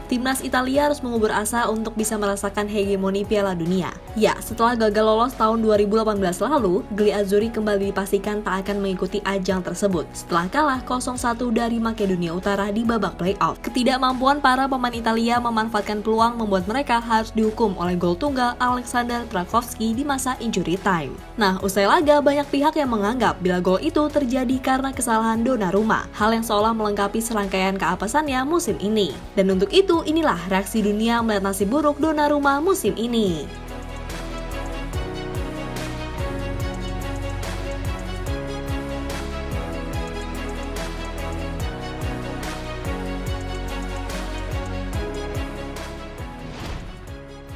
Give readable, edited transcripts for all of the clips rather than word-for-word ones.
timnas Italia harus mengubur asa untuk bisa merasakan hegemoni Piala Dunia. Ya, setelah gagal lolos tahun 2018 lalu, Gli Azzurri kembali dipastikan tak akan mengikuti ajang tersebut setelah kalah 0-1 dari Makedonia Utara di babak playoff. Ketidakmampuan para pemain Italia memanfaatkan peluang membuat mereka harus dihukum oleh gol tunggal Alexander Tarkowski di masa injury time. Nah, usai laga, banyak pihak yang menganggap bila gol itu terjadi karena kesalahan Donnarumma, hal yang seolah melengkapi serangkaian keapesannya musim ini. Dan untuk itu, inilah reaksi dunia melihat nasib buruk Donnarumma musim ini.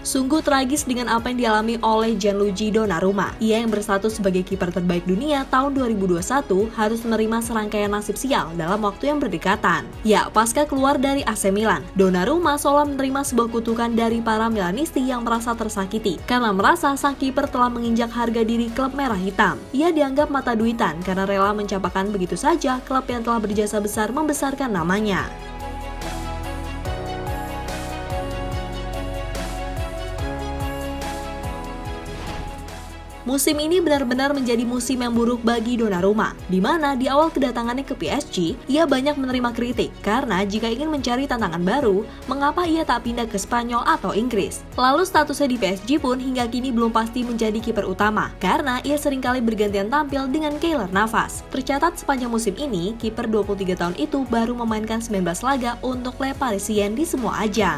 Sungguh tragis dengan apa yang dialami oleh Gianluigi Donnarumma. Ia yang berstatus sebagai kiper terbaik dunia tahun 2021 harus menerima serangkaian nasib sial dalam waktu yang berdekatan. Ya, pasca keluar dari AC Milan, Donnarumma seolah menerima sebuah kutukan dari para Milanisti yang merasa tersakiti karena merasa sang kiper telah menginjak harga diri klub merah hitam. Ia dianggap mata duitan karena rela mencapakan begitu saja klub yang telah berjasa besar membesarkan namanya. Musim ini benar-benar menjadi musim yang buruk bagi Donnarumma, di mana di awal kedatangannya ke PSG, ia banyak menerima kritik karena jika ingin mencari tantangan baru, mengapa ia tak pindah ke Spanyol atau Inggris. Lalu statusnya di PSG pun hingga kini belum pasti menjadi kiper utama, karena ia seringkali bergantian tampil dengan Keylor Navas. Tercatat sepanjang musim ini, kiper 23 tahun itu baru memainkan 19 laga untuk Le Parisien di semua ajang.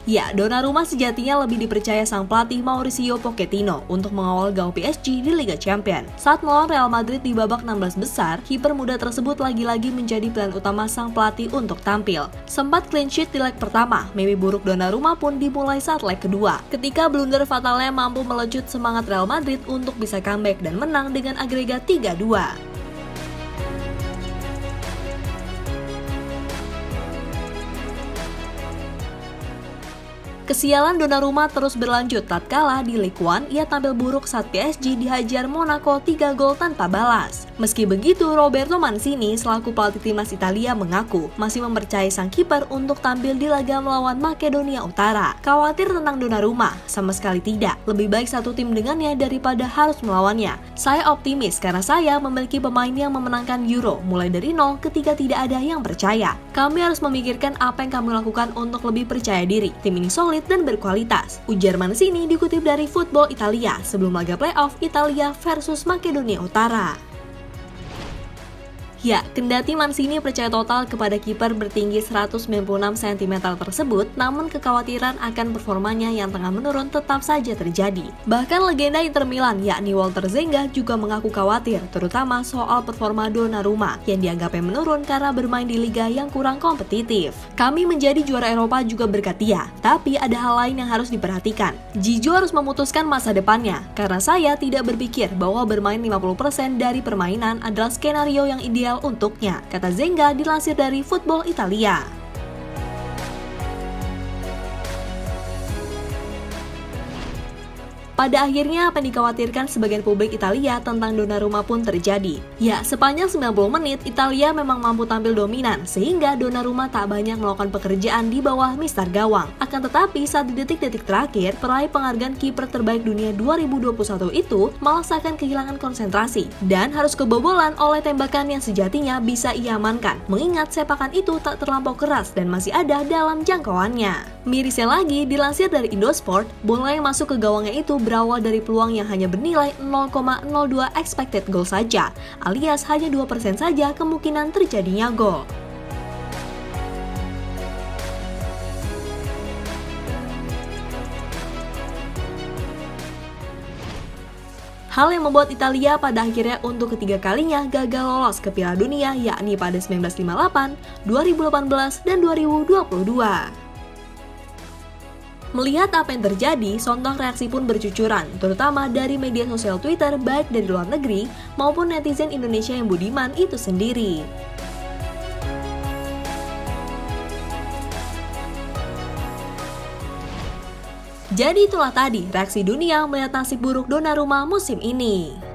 Ya, Donnarumma sejatinya lebih dipercaya sang pelatih Mauricio Pochettino untuk mengawal gawang PSG di Liga Champions. Saat melawan Real Madrid di babak 16 besar, kiper muda tersebut lagi-lagi menjadi pilihan utama sang pelatih untuk tampil. Sempat clean sheet di leg pertama, mimpi buruk Donnarumma pun dimulai saat leg kedua. Ketika blunder fatalnya mampu melecut semangat Real Madrid untuk bisa comeback dan menang dengan agregat 3-2. Kesialan Donnarumma terus berlanjut tatkala di Ligue 1 ia tampil buruk saat PSG dihajar Monaco 3 gol tanpa balas. Meski begitu, Roberto Mancini selaku pelatih timnas Italia mengaku masih mempercayai sang kiper untuk tampil di laga melawan Makedonia Utara. Khawatir tentang Donnarumma? Sama sekali tidak. Lebih baik satu tim dengannya daripada harus melawannya. Saya optimis karena saya memiliki pemain yang memenangkan Euro mulai dari nol ketika tidak ada yang percaya. Kami harus memikirkan apa yang kami lakukan untuk lebih percaya diri. Tim ini solid dan berkualitas, ujar Mancini dikutip dari Football Italia sebelum laga playoff Italia versus Makedonia Utara. Ya, kendati Mancini percaya total kepada kiper bertinggi 196 cm tersebut, namun kekhawatiran akan performanya yang tengah menurun tetap saja terjadi. Bahkan legenda Inter Milan yakni Walter Zenga juga mengaku khawatir, terutama soal performa Donnarumma yang dianggapnya menurun karena bermain di liga yang kurang kompetitif. Kami menjadi juara Eropa juga berkat dia, tapi ada hal lain yang harus diperhatikan. Gigio harus memutuskan masa depannya, karena saya tidak berpikir bahwa bermain 50% dari permainan adalah skenario yang ideal untuknya, kata Zenga dilansir dari Football Italia. Pada akhirnya apa yang dikhawatirkan sebagian publik Italia tentang Donnarumma pun terjadi. Ya, sepanjang 90 menit Italia memang mampu tampil dominan sehingga Donnarumma tak banyak melakukan pekerjaan di bawah mister gawang. Akan tetapi saat di detik-detik terakhir peraih penghargaan kiper terbaik dunia 2021 itu malah seakan kehilangan konsentrasi dan harus kebobolan oleh tembakan yang sejatinya bisa ia amankan, mengingat sepakan itu tak terlampau keras dan masih ada dalam jangkauannya. Mirisnya lagi, dilansir dari Indosport, bola yang masuk ke gawangnya itu berawal dari peluang yang hanya bernilai 0,02 expected goal saja, alias hanya 2% saja kemungkinan terjadinya gol. Hal yang membuat Italia pada akhirnya untuk ketiga kalinya gagal lolos ke Piala Dunia yakni pada 1958, 2018, dan 2022. Melihat apa yang terjadi, sontak reaksi pun bercucuran, terutama dari media sosial Twitter baik dari luar negeri maupun netizen Indonesia yang budiman itu sendiri. Jadi itulah tadi reaksi dunia melihat nasib buruk Donnarumma musim ini.